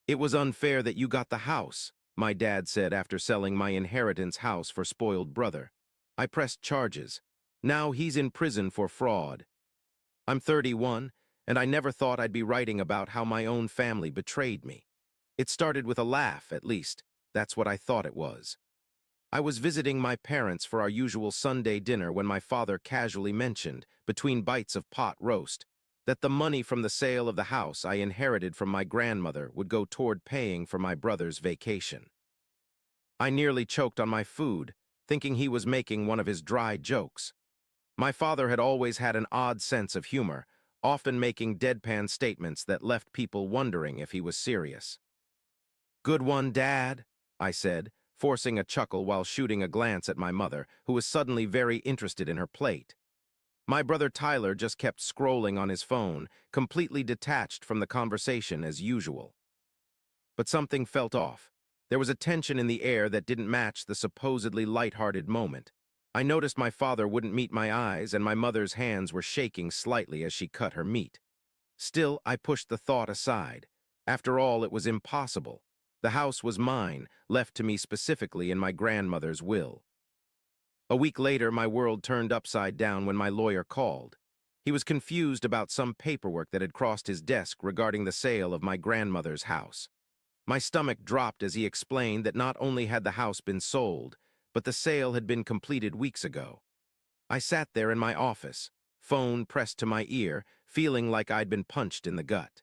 "It was unfair that you got the house," my dad said after selling my inheritance house for spoiled brother. "I pressed charges. Now he's in prison for fraud. I'm 31, and I never thought I'd be writing about how my own family betrayed me. It started with a laugh, at least. That's what I thought it was. I was visiting my parents for our usual Sunday dinner when my father casually mentioned, between bites of pot roast, that the money from the sale of the house I inherited from my grandmother would go toward paying for my brother's vacation. I nearly choked on my food, thinking he was making one of his dry jokes. My father had always had an odd sense of humor, often making deadpan statements that left people wondering if he was serious. "Good one, Dad," I said, forcing a chuckle while shooting a glance at my mother, who was suddenly very interested in her plate. My brother Tyler just kept scrolling on his phone, completely detached from the conversation as usual. But something felt off. There was a tension in the air that didn't match the supposedly light-hearted moment. I noticed my father wouldn't meet my eyes, and my mother's hands were shaking slightly as she cut her meat. Still, I pushed the thought aside. After all, it was impossible. The house was mine, left to me specifically in my grandmother's will. A week later, my world turned upside down when my lawyer called. He was confused about some paperwork that had crossed his desk regarding the sale of my grandmother's house. My stomach dropped as he explained that not only had the house been sold, but the sale had been completed weeks ago. I sat there in my office, phone pressed to my ear, feeling like I'd been punched in the gut.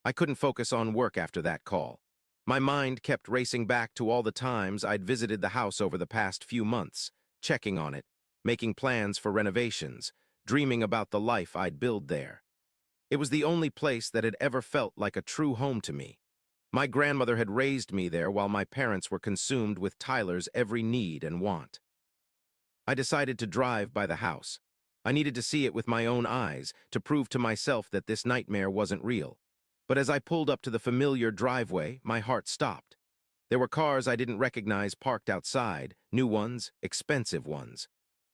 I couldn't focus on work after that call. My mind kept racing back to all the times I'd visited the house over the past few months, checking on it, making plans for renovations, dreaming about the life I'd build there. It was the only place that had ever felt like a true home to me. My grandmother had raised me there while my parents were consumed with Tyler's every need and want. I decided to drive by the house. I needed to see it with my own eyes to prove to myself that this nightmare wasn't real. But as I pulled up to the familiar driveway, my heart stopped. There were cars I didn't recognize parked outside, new ones, expensive ones.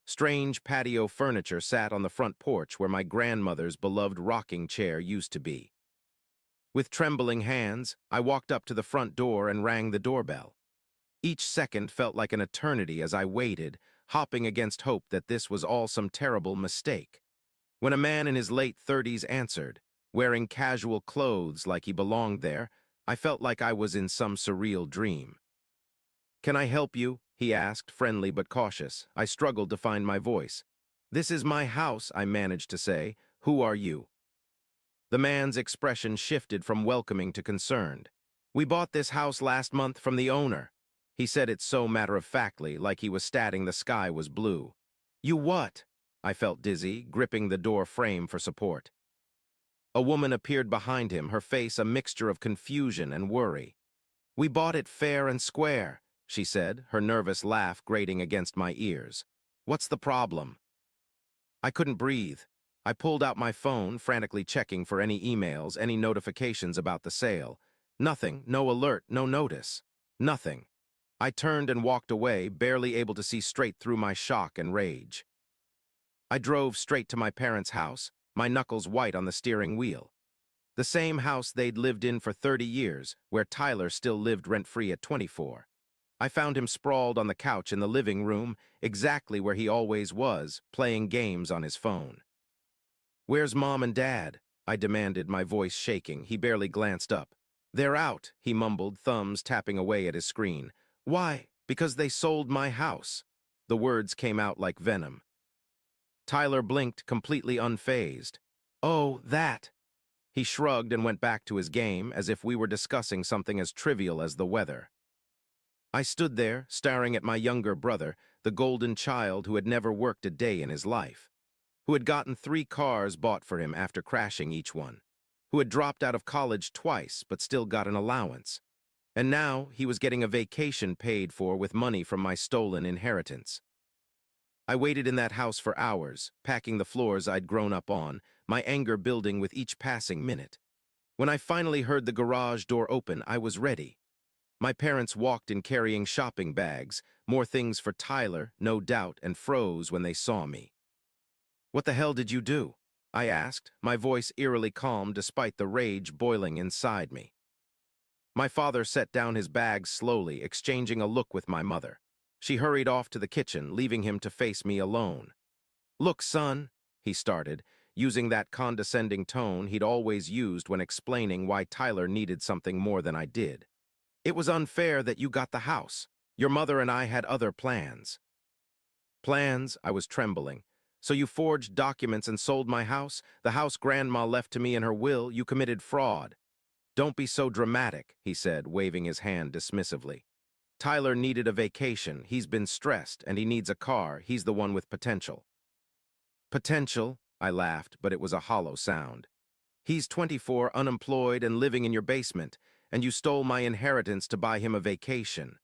Strange patio furniture sat on the front porch where my grandmother's beloved rocking chair used to be. With trembling hands, I walked up to the front door and rang the doorbell. Each second felt like an eternity as I waited, hopping against hope that this was all some terrible mistake. When a man in his late 30s answered, wearing casual clothes like he belonged there, I felt like I was in some surreal dream. "Can I help you?" he asked, friendly but cautious. I struggled to find my voice. "This is my house," I managed to say. "Who are you?" The man's expression shifted from welcoming to concerned. "We bought this house last month from the owner." He said it so matter-of-factly, like he was stating the sky was blue. "You what?" I felt dizzy, gripping the door frame for support. A woman appeared behind him, her face a mixture of confusion and worry. "We bought it fair and square," she said, her nervous laugh grating against my ears. "What's the problem?" I couldn't breathe. I pulled out my phone, frantically checking for any emails, any notifications about the sale. Nothing, no alert, no notice. Nothing. I turned and walked away, barely able to see straight through my shock and rage. I drove straight to my parents' house, my knuckles white on the steering wheel. The same house they'd lived in for 30 years, where Tyler still lived rent-free at 24. I found him sprawled on the couch in the living room, exactly where he always was, playing games on his phone. "Where's Mom and Dad?" I demanded, my voice shaking. He barely glanced up. "They're out," he mumbled, thumbs tapping away at his screen. "Why? Because they sold my house." The words came out like venom. Tyler blinked, completely unfazed. "Oh, that." He shrugged and went back to his game, as if we were discussing something as trivial as the weather. I stood there, staring at my younger brother, the golden child who had never worked a day in his life, who had gotten 3 cars bought for him after crashing each one, who had dropped out of college twice but still got an allowance. And now he was getting a vacation paid for with money from my stolen inheritance. I waited in that house for hours, packing the floors I'd grown up on, my anger building with each passing minute. When I finally heard the garage door open, I was ready. My parents walked in carrying shopping bags, more things for Tyler, no doubt, and froze when they saw me. "What the hell did you do?" I asked, my voice eerily calm despite the rage boiling inside me. My father set down his bags slowly, exchanging a look with my mother. She hurried off to the kitchen, leaving him to face me alone. "Look, son," he started, using that condescending tone he'd always used when explaining why Tyler needed something more than I did. "It was unfair that you got the house. Your mother and I had other plans." "Plans?" I was trembling. "So you forged documents and sold my house? The house Grandma left to me in her will? You committed fraud." "Don't be so dramatic," he said, waving his hand dismissively. "Tyler needed a vacation. He's been stressed, and he needs a car. He's the one with potential." "Potential?" I laughed, but it was a hollow sound. "He's 24, unemployed, and living in your basement, and you stole my inheritance to buy him a vacation."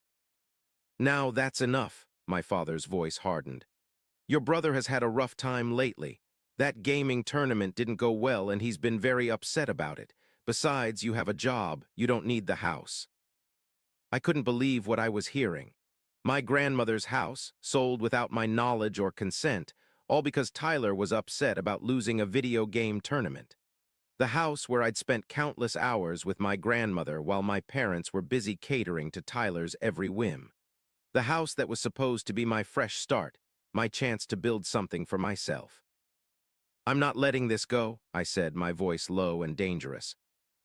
"Now that's enough," my father's voice hardened. "Your brother has had a rough time lately. That gaming tournament didn't go well, and he's been very upset about it. Besides, you have a job. You don't need the house." I couldn't believe what I was hearing. My grandmother's house, sold without my knowledge or consent, all because Tyler was upset about losing a video game tournament. The house where I'd spent countless hours with my grandmother while my parents were busy catering to Tyler's every whim. The house that was supposed to be my fresh start, my chance to build something for myself. "I'm not letting this go," I said, my voice low and dangerous.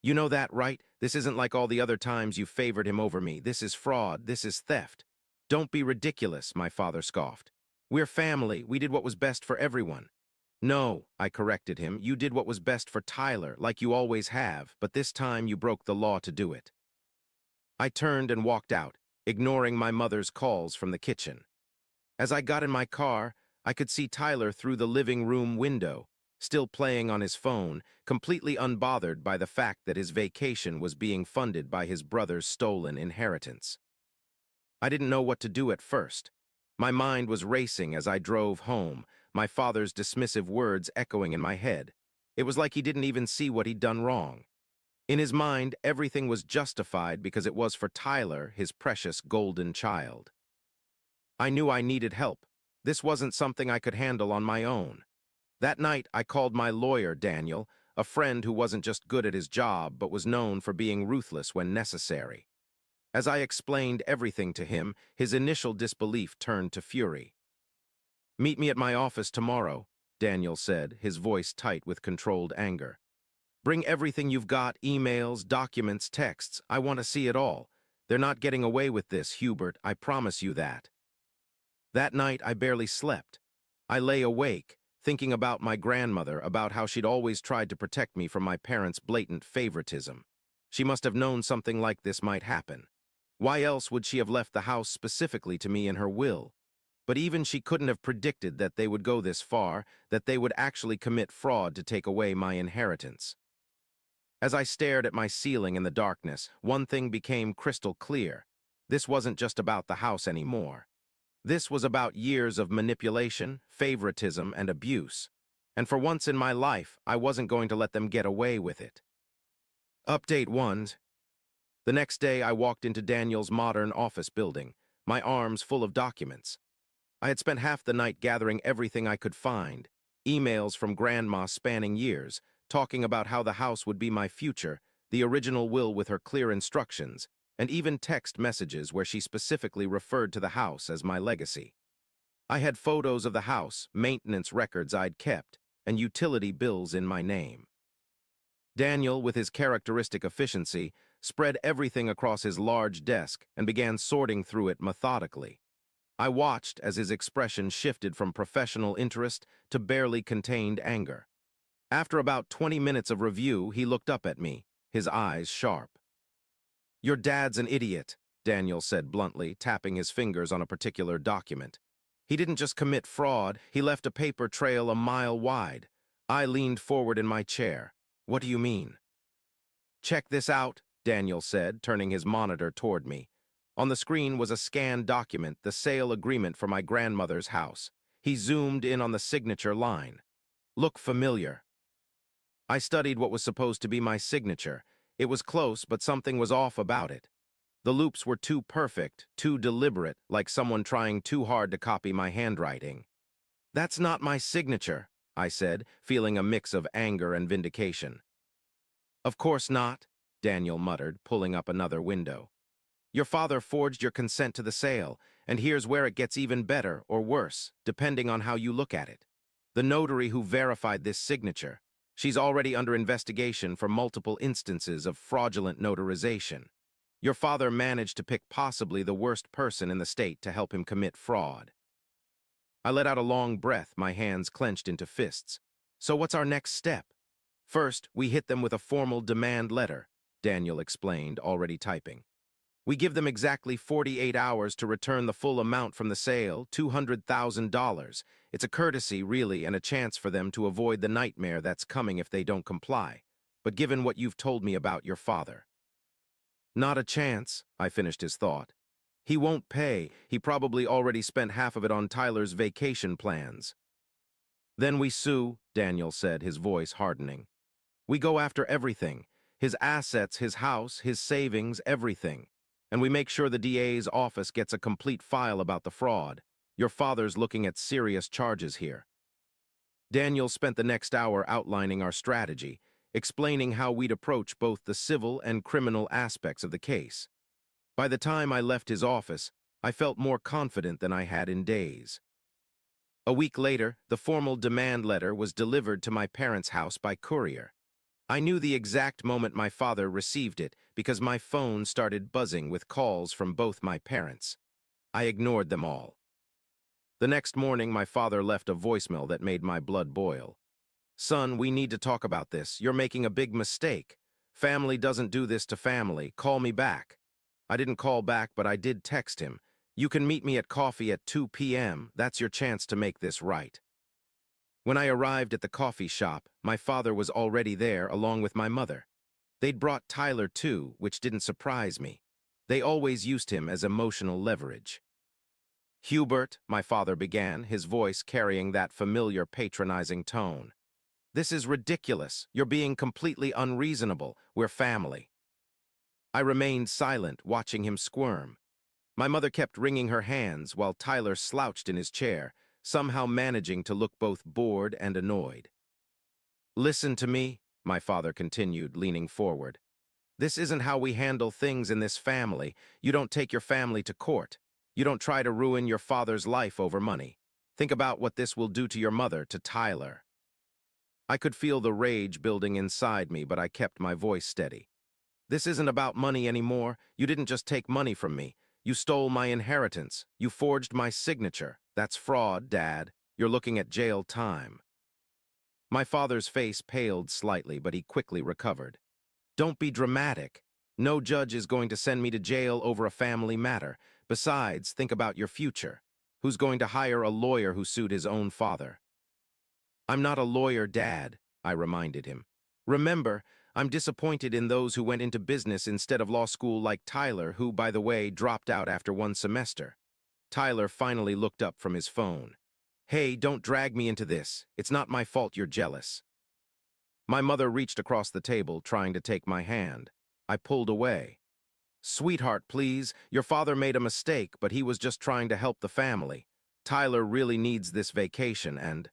"You know that, right? This isn't like all the other times you favored him over me. This is fraud. This is theft." "Don't be ridiculous," my father scoffed. "We're family. We did what was best for everyone." "No," I corrected him, "you did what was best for Tyler, like you always have, but this time you broke the law to do it." I turned and walked out, ignoring my mother's calls from the kitchen. As I got in my car, I could see Tyler through the living room window, still playing on his phone, completely unbothered by the fact that his vacation was being funded by his brother's stolen inheritance. I didn't know what to do at first. My mind was racing as I drove home, my father's dismissive words echoing in my head. It was like he didn't even see what he'd done wrong. In his mind, everything was justified because it was for Tyler, his precious golden child. I knew I needed help. This wasn't something I could handle on my own. That night, I called my lawyer, Daniel, a friend who wasn't just good at his job, but was known for being ruthless when necessary. As I explained everything to him, his initial disbelief turned to fury. "Meet me at my office tomorrow," Daniel said, his voice tight with controlled anger. "Bring everything you've got, emails, documents, texts. I want to see it all. They're not getting away with this, Hubert, I promise you that." That night, I barely slept. I lay awake, thinking about my grandmother, about how she'd always tried to protect me from my parents' blatant favoritism. She must have known something like this might happen. Why else would she have left the house specifically to me in her will? But even she couldn't have predicted that they would go this far, that they would actually commit fraud to take away my inheritance. As I stared at my ceiling in the darkness, one thing became crystal clear. This wasn't just about the house anymore. This was about years of manipulation, favoritism, and abuse. And for once in my life, I wasn't going to let them get away with it. Update 1. The next day, I walked into Daniel's modern office building, my arms full of documents. I had spent half the night gathering everything I could find, emails from Grandma spanning years, talking about how the house would be my future, the original will with her clear instructions, and even text messages where she specifically referred to the house as my legacy. I had photos of the house, maintenance records I'd kept, and utility bills in my name. Daniel, with his characteristic efficiency, spread everything across his large desk and began sorting through it methodically. I watched as his expression shifted from professional interest to barely contained anger. After about 20 minutes of review, he looked up at me, his eyes sharp. "Your dad's an idiot," Daniel said bluntly, tapping his fingers on a particular document. "He didn't just commit fraud, he left a paper trail a mile wide." I leaned forward in my chair. "What do you mean?" "Check this out," Daniel said, turning his monitor toward me. On the screen was a scanned document, the sale agreement for my grandmother's house. He zoomed in on the signature line. "Look familiar." I studied what was supposed to be my signature. It was close, but something was off about it. The loops were too perfect, too deliberate, like someone trying too hard to copy my handwriting. "That's not my signature," I said, feeling a mix of anger and vindication. "Of course not," Daniel muttered, pulling up another window. Your father forged your consent to the sale, and here's where it gets even better or worse, depending on how you look at it. The notary who verified this signature, she's already under investigation for multiple instances of fraudulent notarization. Your father managed to pick possibly the worst person in the state to help him commit fraud. I let out a long breath, my hands clenched into fists. So what's our next step? First, we hit them with a formal demand letter, Daniel explained, already typing. We give them exactly 48 hours to return the full amount from the sale, $200,000. It's a courtesy, really, and a chance for them to avoid the nightmare that's coming if they don't comply. But given what you've told me about your father. Not a chance, I finished his thought. He won't pay. He probably already spent half of it on Tyler's vacation plans. Then we sue, Daniel said, his voice hardening. We go after everything. His assets, his house, his savings, everything. And we make sure the DA's office gets a complete file about the fraud. Your father's looking at serious charges here. Daniel spent the next hour outlining our strategy, explaining how we'd approach both the civil and criminal aspects of the case. By the time I left his office, I felt more confident than I had in days. A week later, the formal demand letter was delivered to my parents' house by courier. I knew the exact moment my father received it because my phone started buzzing with calls from both my parents. I ignored them all. The next morning, my father left a voicemail that made my blood boil. Son, we need to talk about this. You're making a big mistake. Family doesn't do this to family. Call me back. I didn't call back, but I did text him. You can meet me at coffee at 2 p.m. That's your chance to make this right. When I arrived at the coffee shop, my father was already there along with my mother. They'd brought Tyler too, which didn't surprise me. They always used him as emotional leverage. Hubert, my father began, his voice carrying that familiar patronizing tone. This is ridiculous. You're being completely unreasonable. We're family. I remained silent, watching him squirm. My mother kept wringing her hands while Tyler slouched in his chair, somehow managing to look both bored and annoyed. Listen to me, my father continued, leaning forward. This isn't how we handle things in this family. You don't take your family to court. You don't try to ruin your father's life over money. Think about what this will do to your mother, to Tyler. I could feel the rage building inside me, but I kept my voice steady. This isn't about money anymore. You didn't just take money from me. You stole my inheritance. You forged my signature. That's fraud, Dad. You're looking at jail time. My father's face paled slightly, but he quickly recovered. Don't be dramatic. No judge is going to send me to jail over a family matter. Besides, think about your future. Who's going to hire a lawyer who sued his own father? I'm not a lawyer, Dad, I reminded him. Remember, I'm disappointed in those who went into business instead of law school like Tyler, who, by the way, dropped out after one semester. Tyler finally looked up from his phone. Hey, don't drag me into this. It's not my fault you're jealous. My mother reached across the table, trying to take my hand. I pulled away. Sweetheart, please. Your father made a mistake, but he was just trying to help the family. Tyler really needs this vacation and...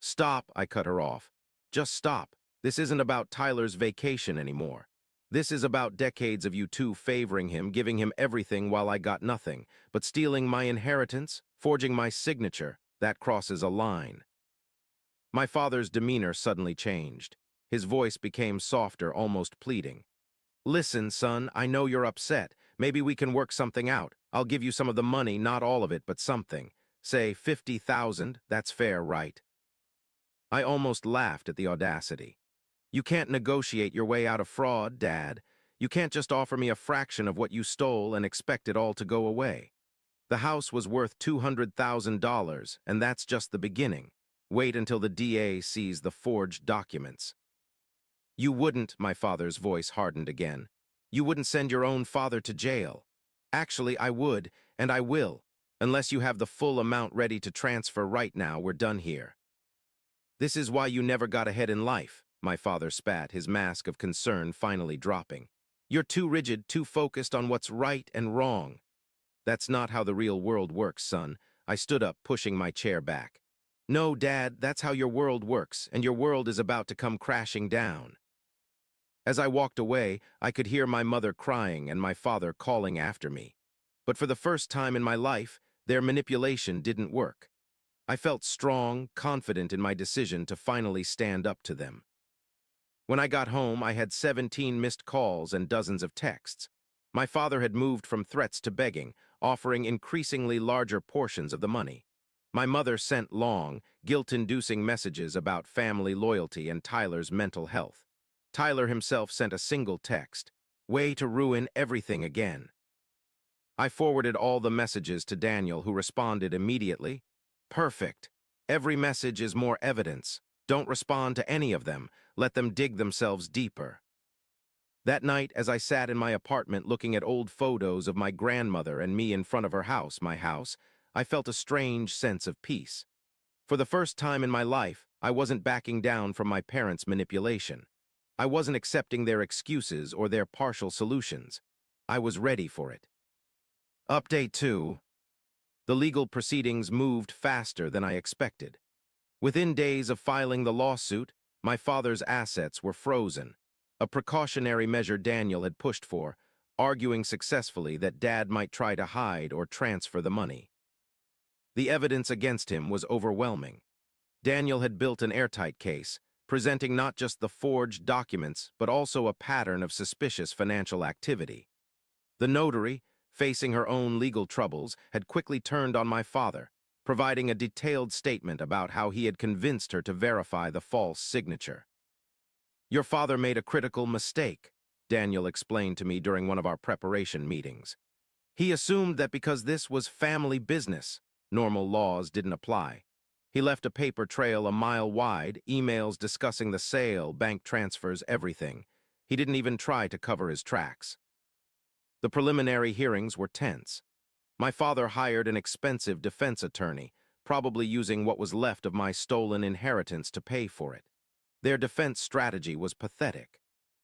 Stop, I cut her off. Just stop. This isn't about Tyler's vacation anymore. This is about decades of you two favoring him, giving him everything while I got nothing, but stealing my inheritance, forging my signature, that crosses a line. My father's demeanor suddenly changed. His voice became softer, almost pleading. Listen, son, I know you're upset. Maybe we can work something out. I'll give you some of the money, not all of it, but something. Say $50,000, that's fair, right? I almost laughed at the audacity. You can't negotiate your way out of fraud, Dad. You can't just offer me a fraction of what you stole and expect it all to go away. The house was worth $200,000, and that's just the beginning. Wait until the DA sees the forged documents. You wouldn't, my father's voice hardened again. You wouldn't send your own father to jail. Actually, I would, and I will. Unless you have the full amount ready to transfer right now, we're done here. This is why you never got ahead in life, my father spat, his mask of concern finally dropping. You're too rigid, too focused on what's right and wrong. That's not how the real world works, son. I stood up, pushing my chair back. No, Dad, that's how your world works, and your world is about to come crashing down. As I walked away, I could hear my mother crying and my father calling after me. But for the first time in my life, their manipulation didn't work. I felt strong, confident in my decision to finally stand up to them. When I got home, I had 17 missed calls and dozens of texts. My father had moved from threats to begging, offering increasingly larger portions of the money. My mother sent long, guilt-inducing messages about family loyalty and Tyler's mental health. Tyler himself sent a single text, "Way to ruin everything again." I forwarded all the messages to Daniel, who responded immediately, "Perfect. Every message is more evidence. Don't respond to any of them. Let them dig themselves deeper." That night, as I sat in my apartment looking at old photos of my grandmother and me in front of her house, my house, I felt a strange sense of peace. For the first time in my life, I wasn't backing down from my parents' manipulation. I wasn't accepting their excuses or their partial solutions. I was ready for it. Update 2. The legal proceedings moved faster than I expected. Within days of filing the lawsuit, my father's assets were frozen, a precautionary measure Daniel had pushed for, arguing successfully that Dad might try to hide or transfer the money. The evidence against him was overwhelming. Daniel had built an airtight case, presenting not just the forged documents, but also a pattern of suspicious financial activity. The notary, facing her own legal troubles, had quickly turned on my father, providing a detailed statement about how he had convinced her to verify the false signature. "Your father made a critical mistake," Daniel explained to me during one of our preparation meetings. "He assumed that because this was family business, normal laws didn't apply. He left a paper trail a mile wide, emails discussing the sale, bank transfers, everything. He didn't even try to cover his tracks." The preliminary hearings were tense. My father hired an expensive defense attorney, probably using what was left of my stolen inheritance to pay for it. Their defense strategy was pathetic.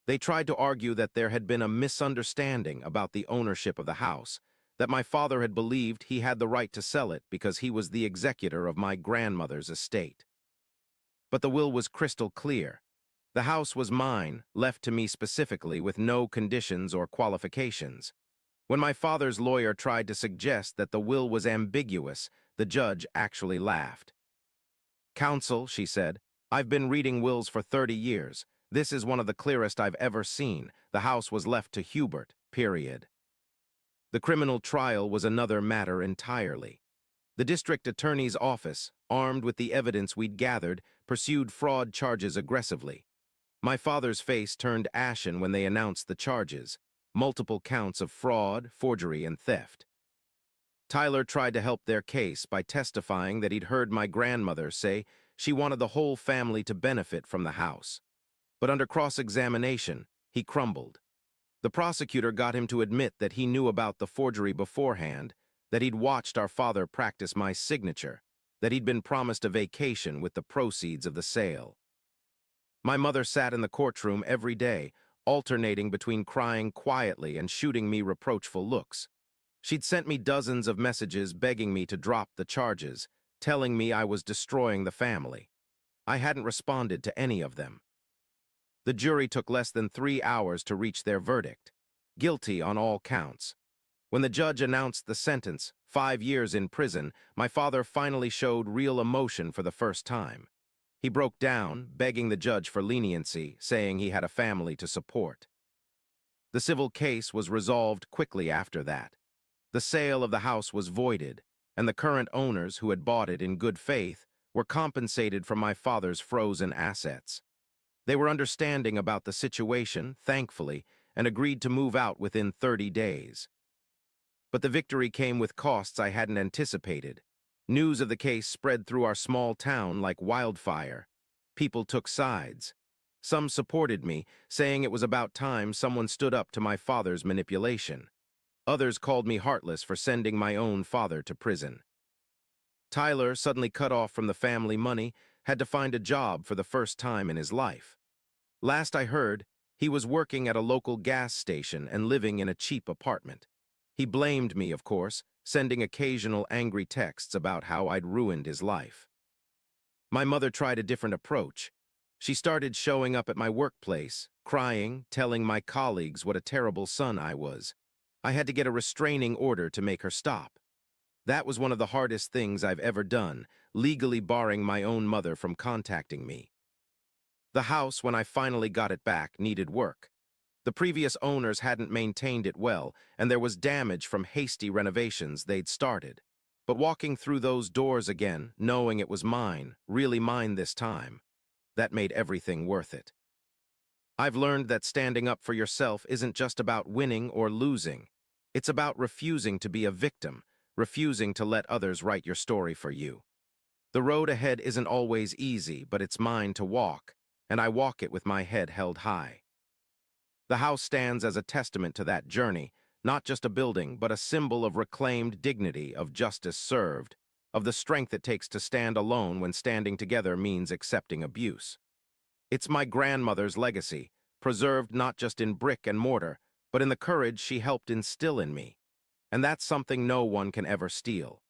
They tried to argue that there had been a misunderstanding about the ownership of the house, that my father had believed he had the right to sell it because he was the executor of my grandmother's estate. But the will was crystal clear. The house was mine, left to me specifically with no conditions or qualifications. When my father's lawyer tried to suggest that the will was ambiguous, the judge actually laughed. "Counsel," she said, "I've been reading wills for 30 years. This is one of the clearest I've ever seen. The house was left to Hubert, period." The criminal trial was another matter entirely. The district attorney's office, armed with the evidence we'd gathered, pursued fraud charges aggressively. My father's face turned ashen when they announced the charges: multiple counts of fraud, forgery, and theft. Tyler tried to help their case by testifying that he'd heard my grandmother say she wanted the whole family to benefit from the house. But under cross-examination, he crumbled. The prosecutor got him to admit that he knew about the forgery beforehand, that he'd watched our father practice my signature, that he'd been promised a vacation with the proceeds of the sale. My mother sat in the courtroom every day, alternating between crying quietly and shooting me reproachful looks. She'd sent me dozens of messages begging me to drop the charges, telling me I was destroying the family. I hadn't responded to any of them. The jury took less than 3 hours to reach their verdict: guilty on all counts. When the judge announced the sentence, 5 years in prison, my father finally showed real emotion for the first time. He broke down, begging the judge for leniency, saying he had a family to support. The civil case was resolved quickly after that. The sale of the house was voided, and the current owners, who had bought it in good faith, were compensated for my father's frozen assets. They were understanding about the situation, thankfully, and agreed to move out within 30 days. But the victory came with costs I hadn't anticipated. News of the case spread through our small town like wildfire. People took sides. Some supported me, saying it was about time someone stood up to my father's manipulation. Others called me heartless for sending my own father to prison. Tyler, suddenly cut off from the family money, had to find a job for the first time in his life. Last I heard, he was working at a local gas station and living in a cheap apartment. He blamed me, of course, sending occasional angry texts about how I'd ruined his life. My mother tried a different approach. She started showing up at my workplace, crying, telling my colleagues what a terrible son I was. I had to get a restraining order to make her stop. That was one of the hardest things I've ever done, legally barring my own mother from contacting me. The house, when I finally got it back, needed work. The previous owners hadn't maintained it well, and there was damage from hasty renovations they'd started. But walking through those doors again, knowing it was mine, really mine this time, that made everything worth it. I've learned that standing up for yourself isn't just about winning or losing. It's about refusing to be a victim, refusing to let others write your story for you. The road ahead isn't always easy, but it's mine to walk, and I walk it with my head held high. The house stands as a testament to that journey, not just a building, but a symbol of reclaimed dignity, of justice served, of the strength it takes to stand alone when standing together means accepting abuse. It's my grandmother's legacy, preserved not just in brick and mortar, but in the courage she helped instill in me. And that's something no one can ever steal.